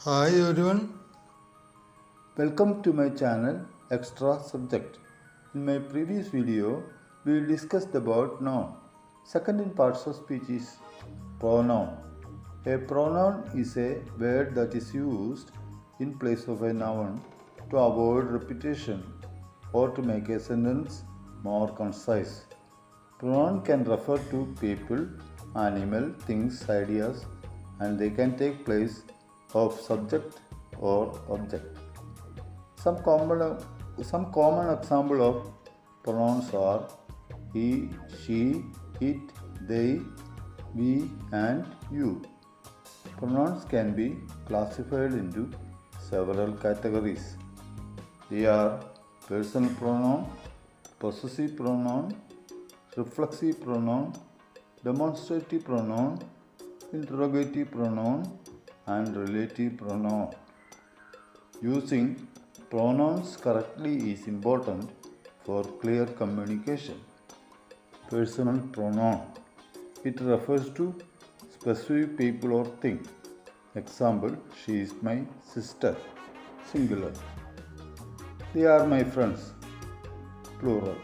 Hi everyone. Welcome to my channel Extra Subject. In my previous video, we discussed about noun. Second in parts of speech is pronoun. A pronoun is a word that is used in place of a noun to avoid repetition or to make a sentence more concise. Pronoun can refer to people, animal, things, ideas, and they can take place of subject or object. Some common example of pronouns are he, she, it, they, we, and you. Pronouns can be classified into several categories. They are personal pronoun, possessive pronoun, reflexive pronoun, demonstrative pronoun, interrogative pronoun, and relative pronoun. Using pronouns correctly is important for clear communication. Personal pronoun. It refers to specific people or thing. Example, she is my sister. Singular. They are my friends. Plural.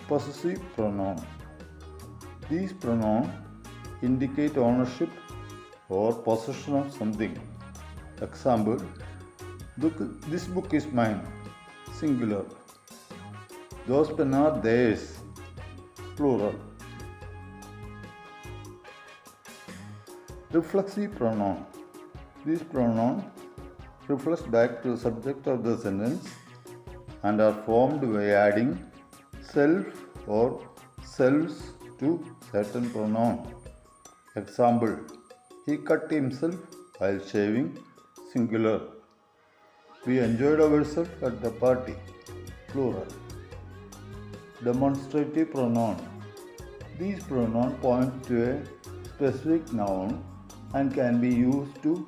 Possessive pronoun. These pronouns indicate ownership or possession of something. Example, this book is mine. Singular. Those pen are theirs. Plural. Reflexive pronoun. These pronouns reflect back to the subject of the sentence and are formed by adding self or selves to certain pronoun. Example, he cut himself while shaving. Singular. We enjoyed ourselves at the party. Plural. Demonstrative pronoun. These pronouns point to a specific noun and can be used to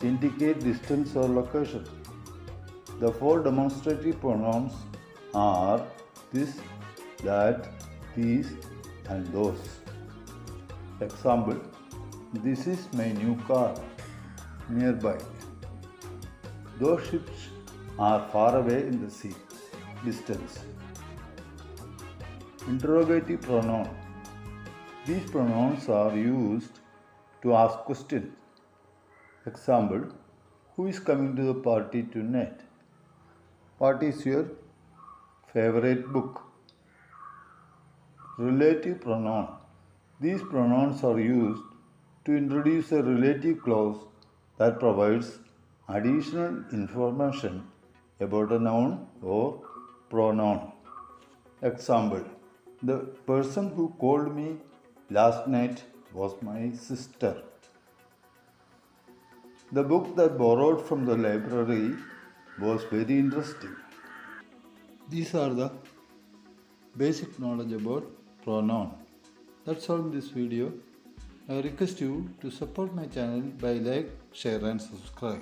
indicate distance or location. The four demonstrative pronouns are this, that, these, and those. Example, this is my new car. Nearby. Those ships are far away in the sea. Distance. Interrogative pronoun. These pronouns are used to ask questions. Example, who is coming to the party tonight? What is your favorite book? Relative pronoun. These pronouns are used to introduce a relative clause that provides additional information about a noun or pronoun. Example, the person who called me last night was my sister. The book that borrowed from the library was very interesting. These are the basic knowledge about pronoun. That's all in this video. I request you to support my channel by like, share and subscribe.